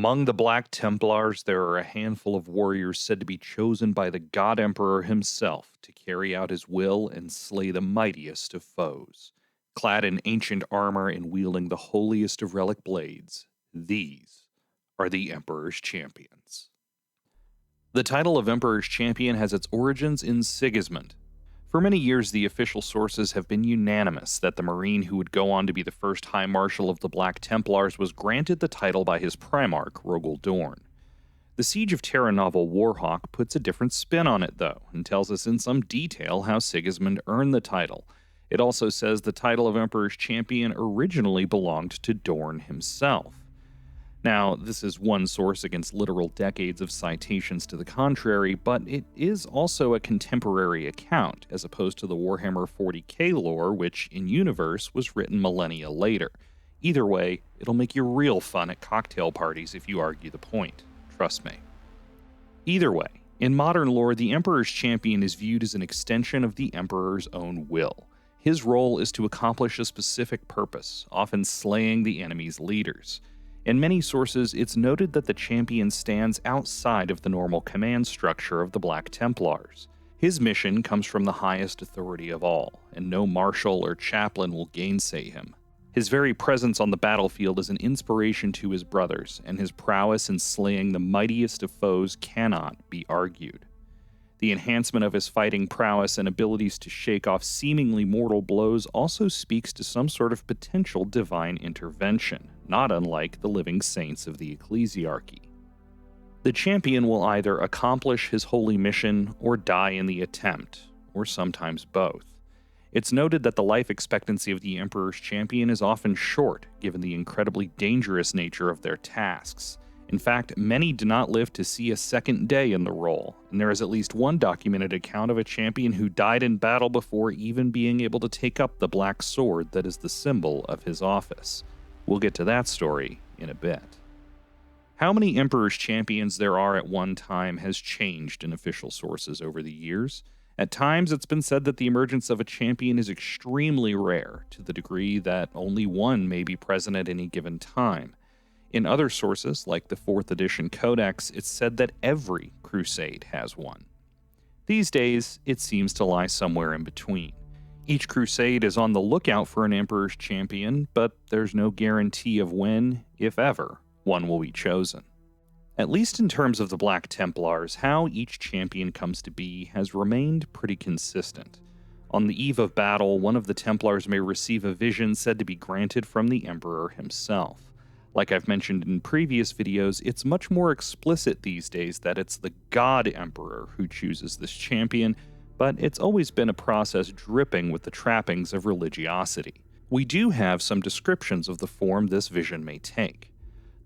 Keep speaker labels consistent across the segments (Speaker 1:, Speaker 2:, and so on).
Speaker 1: Among the Black Templars, there are a handful of warriors said to be chosen by the God Emperor himself to carry out his will and slay the mightiest of foes. Clad in ancient armor and wielding the holiest of relic blades, these are the Emperor's Champions. The title of Emperor's Champion has its origins in Sigismund. For many years, the official sources have been unanimous that the Marine who would go on to be the first High Marshal of the Black Templars was granted the title by his Primarch, Rogel Dorn. The Siege of Terra novel Warhawk puts a different spin on it, though, and tells us in some detail how Sigismund earned the title. It also says the title of Emperor's Champion originally belonged to Dorn himself. Now, this is one source against literal decades of citations to the contrary, but it is also a contemporary account, as opposed to the Warhammer 40k lore, which, in universe, was written millennia later. Either way, it'll make you real fun at cocktail parties if you argue the point. Trust me. Either way, in modern lore, the Emperor's Champion is viewed as an extension of the Emperor's own will. His role is to accomplish a specific purpose, often slaying the enemy's leaders. In many sources, it's noted that the champion stands outside of the normal command structure of the Black Templars. His mission comes from the highest authority of all, and no marshal or chaplain will gainsay him. His very presence on the battlefield is an inspiration to his brothers, and his prowess in slaying the mightiest of foes cannot be argued. The enhancement of his fighting prowess and abilities to shake off seemingly mortal blows also speaks to some sort of potential divine intervention, not unlike the living saints of the ecclesiarchy. The champion will either accomplish his holy mission or die in the attempt, or sometimes both. It's noted that the life expectancy of the Emperor's Champion is often short, given the incredibly dangerous nature of their tasks. In fact, many do not live to see a second day in the role, and there is at least one documented account of a champion who died in battle before even being able to take up the black sword that is the symbol of his office. We'll get to that story in a bit. How many Emperor's Champions there are at one time has changed in official sources over the years. At times, it's been said that the emergence of a champion is extremely rare, to the degree that only one may be present at any given time. In other sources, like the 4th edition Codex, it's said that every crusade has one. These days, it seems to lie somewhere in between. Each crusade is on the lookout for an Emperor's Champion, but there's no guarantee of when, if ever, one will be chosen. At least in terms of the Black Templars, how each champion comes to be has remained pretty consistent. On the eve of battle, one of the Templars may receive a vision said to be granted from the Emperor himself. Like I've mentioned in previous videos, it's much more explicit these days that it's the God Emperor who chooses this champion, but it's always been a process dripping with the trappings of religiosity. We do have some descriptions of the form this vision may take.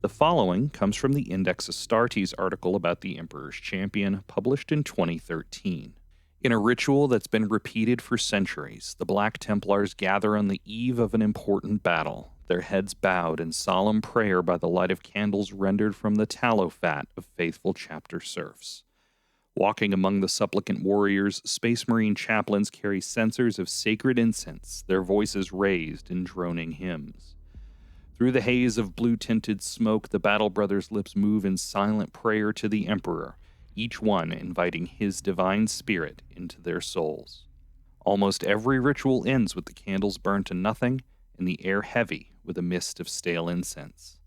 Speaker 1: The following comes from the Index Astartes article about the Emperor's Champion, published in 2013. In a ritual that's been repeated for centuries, the Black Templars gather on the eve of an important battle, their heads bowed in solemn prayer by the light of candles rendered from the tallow fat of faithful chapter serfs. Walking among the supplicant warriors, Space Marine chaplains carry censers of sacred incense, their voices raised in droning hymns. Through the haze of blue-tinted smoke, the Battle Brothers' lips move in silent prayer to the Emperor, each one inviting his divine spirit into their souls. Almost every ritual ends with the candles burned to nothing and the air heavy with a mist of stale incense.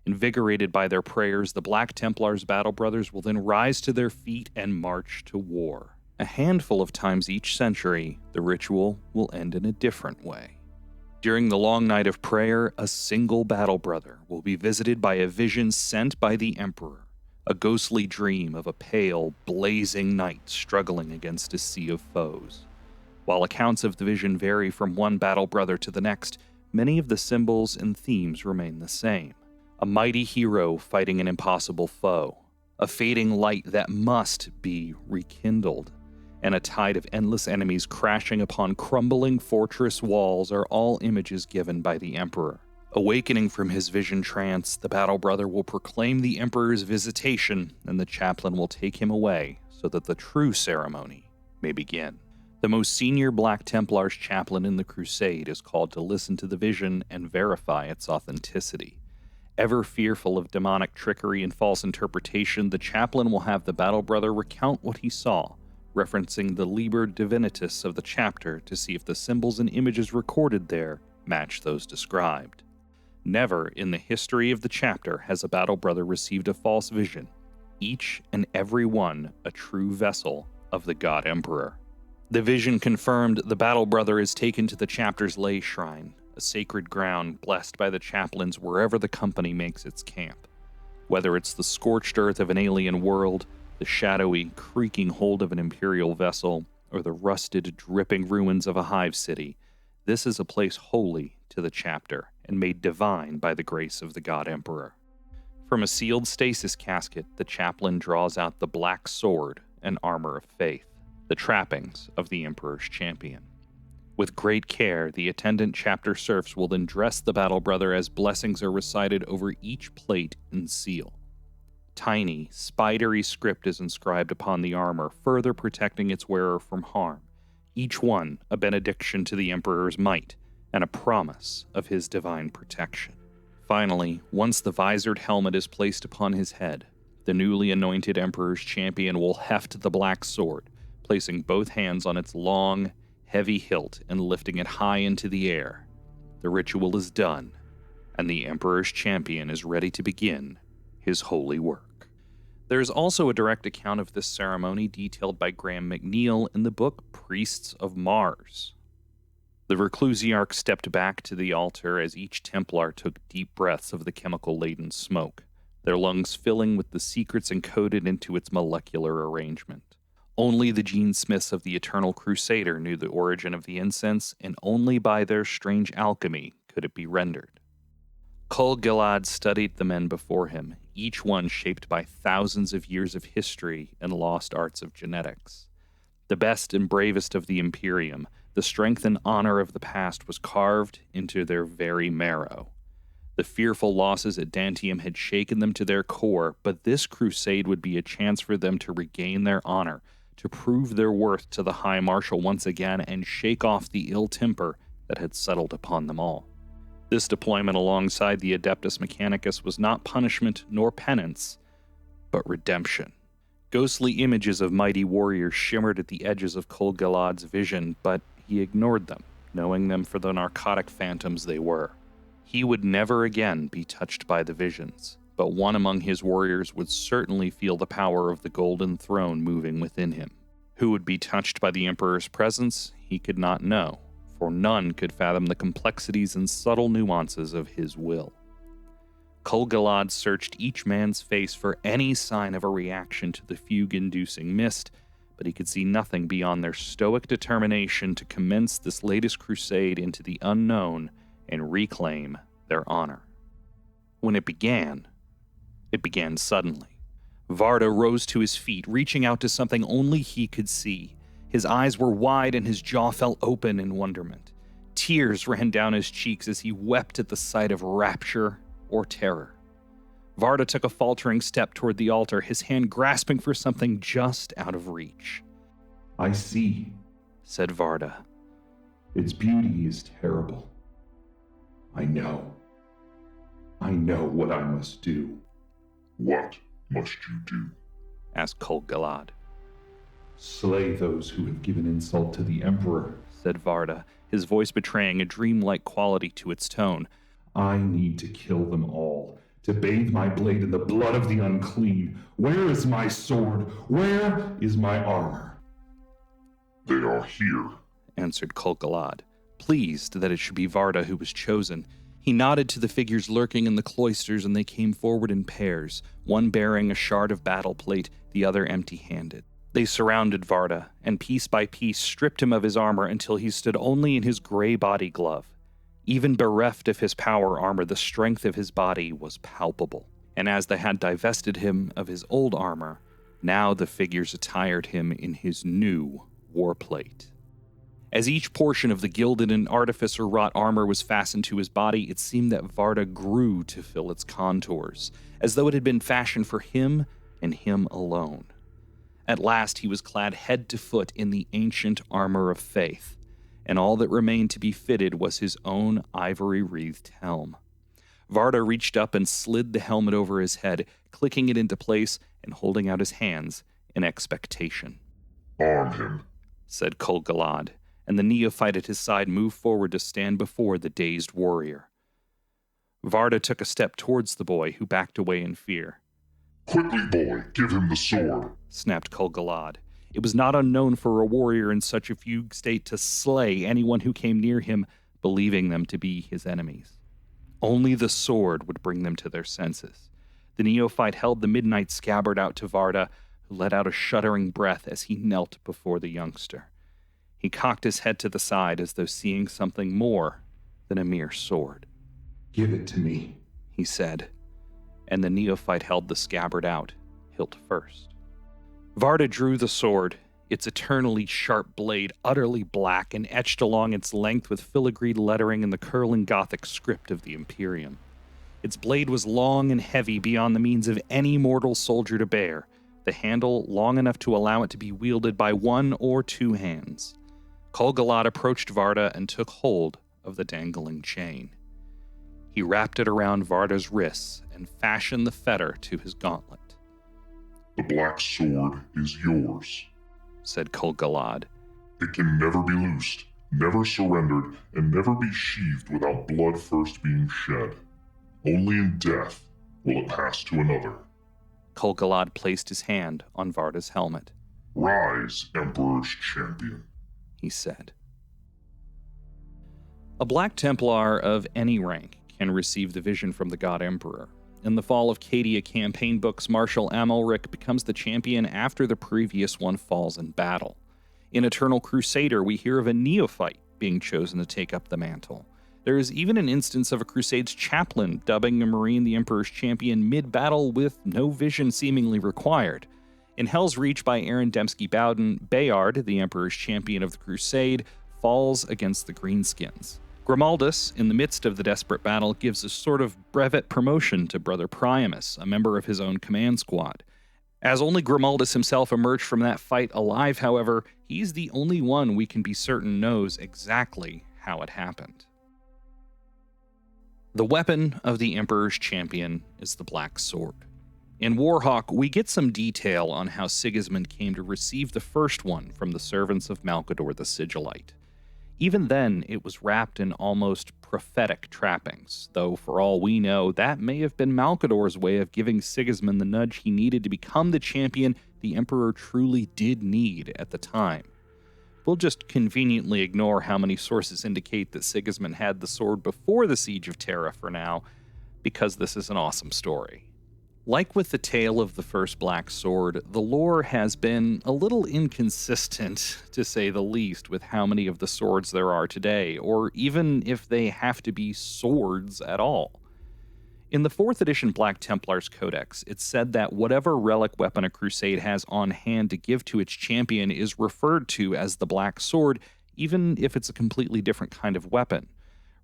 Speaker 1: Invigorated by their prayers, the Black Templars' Battle Brothers will then rise to their feet and march to war. A handful of times each century, the ritual will end in a different way. During the long night of prayer, a single Battle Brother will be visited by a vision sent by the Emperor, a ghostly dream of a pale, blazing knight struggling against a sea of foes. While accounts of the vision vary from one Battle Brother to the next, many of the symbols and themes remain the same. A mighty hero fighting an impossible foe, a fading light that must be rekindled, and a tide of endless enemies crashing upon crumbling fortress walls are all images given by the Emperor. Awakening from his vision trance, the Battle Brother will proclaim the Emperor's visitation, and the chaplain will take him away so that the true ceremony may begin. The most senior Black Templars chaplain in the crusade is called to listen to the vision and verify its authenticity. Ever fearful of demonic trickery and false interpretation, the chaplain will have the battle brother recount what he saw, referencing the Liber Divinitus of the chapter to see if the symbols and images recorded there match those described. Never in the history of the chapter has a battle brother received a false vision, each and every one a true vessel of the God Emperor. The vision confirmed the battle brother is taken to the chapter's lay shrine, a sacred ground blessed by the chaplains wherever the company makes its camp. Whether it's the scorched earth of an alien world, the shadowy, creaking hold of an imperial vessel, or the rusted, dripping ruins of a hive city, this is a place holy to the chapter and made divine by the grace of the God Emperor. From a sealed stasis casket, the chaplain draws out the black sword and armor of faith, the trappings of the Emperor's champion. With great care, the attendant chapter serfs will then dress the battle brother as blessings are recited over each plate and seal. Tiny, spidery script is inscribed upon the armor, further protecting its wearer from harm, each one a benediction to the Emperor's might and a promise of his divine protection. Finally, once the visored helmet is placed upon his head, the newly anointed Emperor's champion will heft the black sword, placing both hands on its long, heavy hilt and lifting it high into the air. The ritual is done, and the Emperor's champion is ready to begin his holy work. There is also a direct account of this ceremony detailed by Graham McNeil in the book Priests of Mars. The reclusiarch stepped back to the altar as each Templar took deep breaths of the chemical-laden smoke, their lungs filling with the secrets encoded into its molecular arrangement. Only the gene-smiths of the Eternal Crusader knew the origin of the incense, and only by their strange alchemy could it be rendered. Kul Galad studied the men before him, each one shaped by thousands of years of history and lost arts of genetics. The best and bravest of the Imperium, the strength and honor of the past was carved into their very marrow. The fearful losses at Dantium had shaken them to their core, but this crusade would be a chance for them to regain their honor, to prove their worth to the High Marshal once again and shake off the ill temper that had settled upon them all. This deployment alongside the Adeptus Mechanicus was not punishment nor penance, but redemption. Ghostly images of mighty warriors shimmered at the edges of Kul Galad's vision, but he ignored them, knowing them for the narcotic phantoms they were. He would never again be touched by the visions, but one among his warriors would certainly feel the power of the Golden Throne moving within him. Who would be touched by the Emperor's presence, he could not know, for none could fathom the complexities and subtle nuances of his will. Kul Galad searched each man's face for any sign of a reaction to the fugue-inducing mist, but he could see nothing beyond their stoic determination to commence this latest crusade into the unknown and reclaim their honor. When it began suddenly. Varda rose to his feet, reaching out to something only he could see. His eyes were wide and his jaw fell open in wonderment. Tears ran down his cheeks as he wept at the sight of rapture or terror. Varda took a faltering step toward the altar, his hand grasping for something just out of reach.
Speaker 2: "I see,"
Speaker 1: said Varda.
Speaker 2: "Its beauty is terrible. I know what I must do."
Speaker 3: "What must you do?"
Speaker 1: asked Kul Galad.
Speaker 2: "Slay those who have given insult to the Emperor,"
Speaker 1: said Varda, his voice betraying a dreamlike quality to its tone.
Speaker 2: "I need to kill them all, to bathe my blade in the blood of the unclean. Where is my sword? Where is my armor?"
Speaker 3: "They are here,"
Speaker 1: answered Kul Galad, pleased that it should be Varda who was chosen. He nodded to the figures lurking in the cloisters, and they came forward in pairs, one bearing a shard of battle plate, the other empty-handed. They surrounded Varda, and piece by piece stripped him of his armor until he stood only in his gray body glove. Even bereft of his power armor, the strength of his body was palpable. And as they had divested him of his old armor, now the figures attired him in his new warplate. As each portion of the gilded and artificer-wrought armor was fastened to his body, it seemed that Varda grew to fill its contours, as though it had been fashioned for him and him alone. At last he was clad head to foot in the ancient armor of faith, and all that remained to be fitted was his own ivory-wreathed helm. Varda reached up and slid the helmet over his head, clicking it into place and holding out his hands in expectation.
Speaker 3: Arm him,
Speaker 1: said Kol Galad, and the neophyte at his side moved forward to stand before the dazed warrior. Varda took a step towards the boy, who backed away in fear.
Speaker 3: Quickly, boy, give him the sword,
Speaker 1: snapped Kol Galad. It was not unknown for a warrior in such a fugue state to slay anyone who came near him, believing them to be his enemies. Only the sword would bring them to their senses. The neophyte held the midnight scabbard out to Varda, who let out a shuddering breath as he knelt before the youngster. He cocked his head to the side as though seeing something more than a mere sword.
Speaker 2: Give it to me,
Speaker 1: he said, and the neophyte held the scabbard out, hilt first. Varda drew the sword, its eternally sharp blade utterly black and etched along its length with filigreed lettering in the curling Gothic script of the Imperium. Its blade was long and heavy beyond the means of any mortal soldier to bear, the handle long enough to allow it to be wielded by 1 or 2 hands. Kol Galad approached Varda and took hold of the dangling chain. He wrapped it around Varda's wrists and fashioned the fetter to his gauntlet.
Speaker 3: The black sword is yours,
Speaker 1: said Kol Galad.
Speaker 3: It can never be loosed, never surrendered, and never be sheathed without blood first being shed. Only in death will it pass to another.
Speaker 1: Kol Galad placed his hand on Varda's helmet.
Speaker 3: Rise, Emperor's champion,
Speaker 1: he said. A Black Templar of any rank can receive the vision from the God Emperor. In the Fall of Cadia campaign books, Marshal Amalric becomes the champion after the previous one falls in battle. In Eternal Crusader, we hear of a neophyte being chosen to take up the mantle. There is even an instance of a Crusade's chaplain dubbing a Marine the Emperor's champion mid-battle with no vision seemingly required. In Hell's Reach by Aaron Dembski-Bowden, Bayard, the Emperor's champion of the Crusade, falls against the Greenskins. Grimaldus, in the midst of the desperate battle, gives a sort of brevet promotion to Brother Priamus, a member of his own command squad. As only Grimaldus himself emerged from that fight alive, however, he's the only one we can be certain knows exactly how it happened. The weapon of the Emperor's champion is the Black Sword. In Warhawk, we get some detail on how Sigismund came to receive the first one from the servants of Malcador the Sigillite. Even then, it was wrapped in almost prophetic trappings, though for all we know, that may have been Malcador's way of giving Sigismund the nudge he needed to become the champion the Emperor truly did need at the time. We'll just conveniently ignore how many sources indicate that Sigismund had the sword before the Siege of Terra for now, because this is an awesome story. Like with the tale of the first Black Sword, the lore has been a little inconsistent, to say the least, with how many of the swords there are today, or even if they have to be swords at all. In the 4th edition Black Templars Codex, it's said that whatever relic weapon a crusade has on hand to give to its champion is referred to as the Black Sword, even if it's a completely different kind of weapon.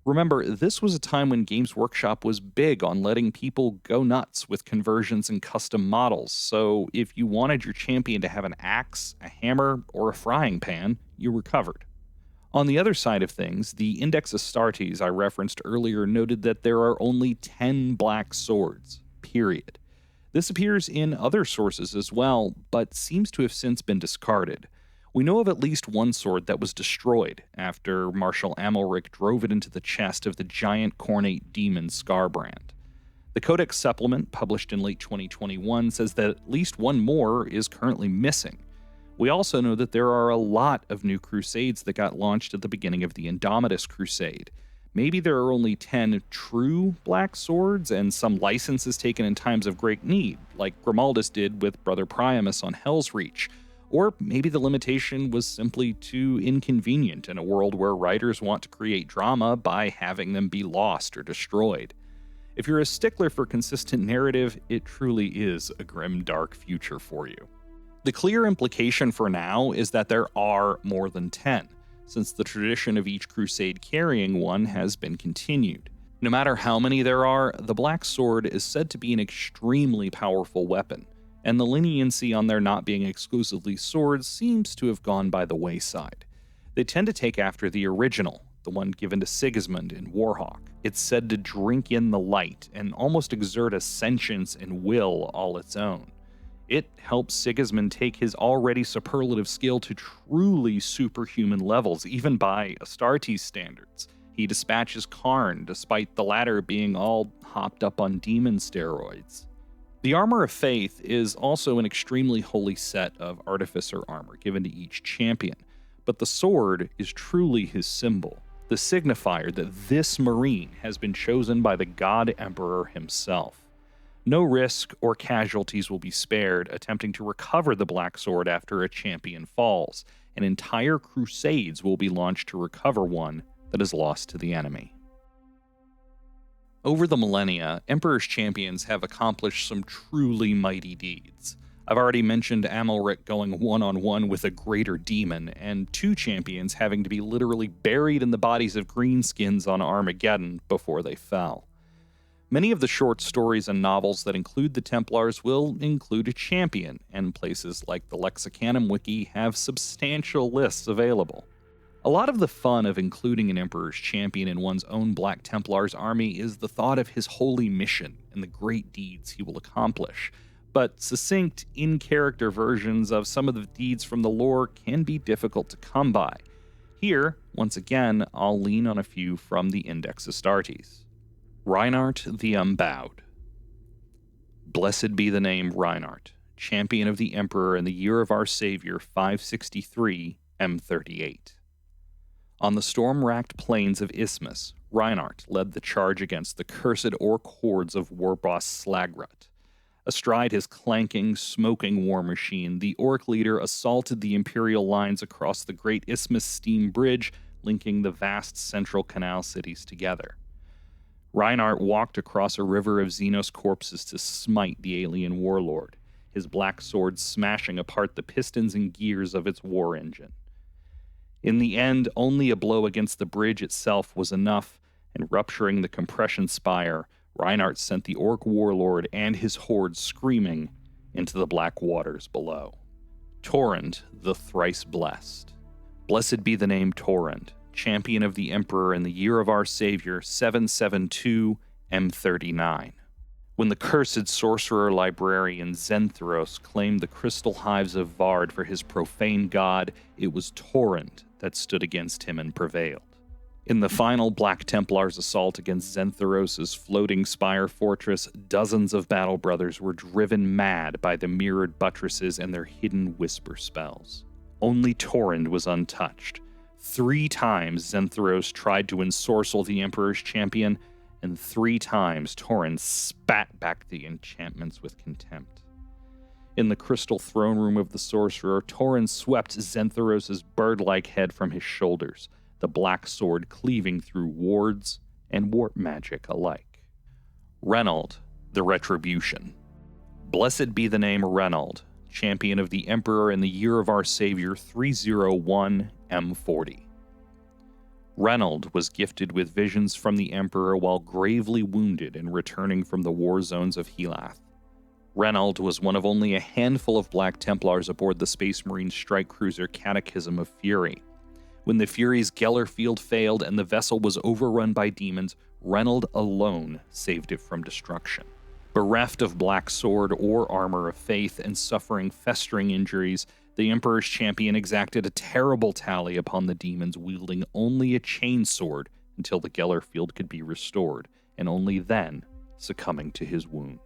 Speaker 1: Remember, this was a time when Games Workshop was big on letting people go nuts with conversions and custom models, so if you wanted your champion to have an axe, a hammer, or a frying pan, you were covered. On the other side of things, the Index Astartes I referenced earlier noted that there are only 10 black swords, period. This appears in other sources as well, but seems to have since been discarded. We know of at least one sword that was destroyed after Marshal Amalric drove it into the chest of the giant cornate demon Scarbrand. The Codex supplement, published in late 2021, says that at least one more is currently missing. We also know that there are a lot of new crusades that got launched at the beginning of the Indomitus Crusade. Maybe there are only 10 true black swords and some licenses taken in times of great need, like Grimaldus did with Brother Priamus on Hell's Reach. Or maybe the limitation was simply too inconvenient in a world where writers want to create drama by having them be lost or destroyed. If you're a stickler for consistent narrative, it truly is a grim, dark future for you. The clear implication for now is that there are more than 10, since the tradition of each crusade carrying one has been continued. No matter how many there are, the Black Sword is said to be an extremely powerful weapon, and the leniency on their not being exclusively swords seems to have gone by the wayside. They tend to take after the original, the one given to Sigismund in Warhawk. It's said to drink in the light and almost exert a sentience and will all its own. It helps Sigismund take his already superlative skill to truly superhuman levels, even by Astartes standards. He dispatches Karn, despite the latter being all hopped up on demon steroids. The Armor of Faith is also an extremely holy set of artificer armor given to each champion, but the sword is truly his symbol, the signifier that this Marine has been chosen by the God Emperor himself. No risk or casualties will be spared attempting to recover the Black Sword after a champion falls, and entire crusades will be launched to recover one that is lost to the enemy. Over the millennia, Emperor's champions have accomplished some truly mighty deeds. I've already mentioned Amalric going one-on-one with a greater demon, and 2 champions having to be literally buried in the bodies of greenskins on Armageddon before they fell. Many of the short stories and novels that include the Templars will include a champion, and places like the Lexicanum wiki have substantial lists available. A lot of the fun of including an Emperor's champion in one's own Black Templars army is the thought of his holy mission and the great deeds he will accomplish, but succinct, in-character versions of some of the deeds from the lore can be difficult to come by. Here, once again, I'll lean on a few from the Index Astartes. Reinhardt the Unbowed. Blessed be the name Reinhardt, champion of the Emperor in the year of our Savior 563 M38. On the storm-racked plains of Isthmus, Reinhardt led the charge against the cursed orc hordes of war boss Slagrut. Astride his clanking, smoking war machine, the orc leader assaulted the Imperial lines across the Great Isthmus Steam Bridge, linking the vast central canal cities together. Reinhardt walked across a river of Xenos corpses to smite the alien warlord, his black sword smashing apart the pistons and gears of its war engine. In the end, only a blow against the bridge itself was enough, and rupturing the compression spire, Reinhardt sent the orc warlord and his horde screaming into the black waters below. Torrent the Thrice Blessed. Blessed be the name Torrent, champion of the Emperor in the year of our Savior 772 M39. When the cursed sorcerer librarian Zenthros claimed the crystal hives of Vard for his profane god, it was Torrent that stood against him and prevailed. In the final Black Templars assault against Zenthros' floating spire fortress, dozens of battle brothers were driven mad by the mirrored buttresses and their hidden whisper spells. Only Torrent was untouched. 3 times Zenthros tried to ensorcel the Emperor's champion, and 3 times Torrent spat back the enchantments with contempt. In the crystal throne room of the sorcerer, Torrent swept Zenthros' bird-like head from his shoulders, the black sword cleaving through wards and warp magic alike. Reynold, the Retribution. Blessed be the name Reynold, champion of the Emperor in the year of our Savior 301 M40. Reynold was gifted with visions from the Emperor while gravely wounded and returning from the war zones of Helath. Reynold was one of only a handful of Black Templars aboard the Space Marine strike cruiser Catechism of Fury. When the Fury's Geller field failed and the vessel was overrun by demons, Reynold alone saved it from destruction. Bereft of Black Sword or Armor of Faith and suffering festering injuries, the Emperor's champion exacted a terrible tally upon the demons, wielding only a chainsword until the Geller field could be restored, and only then succumbing to his wounds.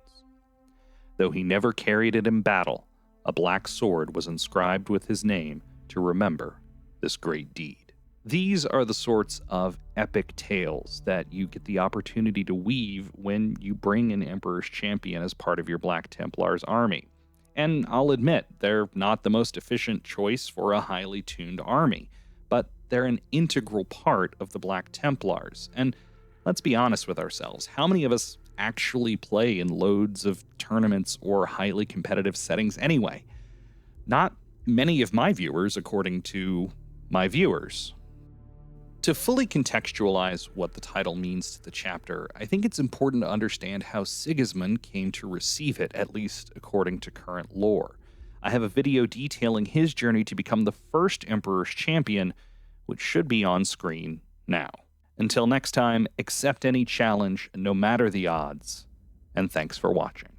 Speaker 1: Though he never carried it in battle, a black sword was inscribed with his name to remember this great deed. These are the sorts of epic tales that you get the opportunity to weave when you bring an Emperor's champion as part of your Black Templars army. And I'll admit, they're not the most efficient choice for a highly tuned army, but they're an integral part of the Black Templars. And let's be honest with ourselves, how many of us actually play in loads of tournaments or highly competitive settings anyway? Not many of my viewers, according to my viewers. To fully contextualize what the title means to the chapter, I think it's important to understand how Sigismund came to receive it, at least according to current lore. I have a video detailing his journey to become the first Emperor's champion, which should be on screen Now, until next time, accept any challenge, no matter the odds, and thanks for watching.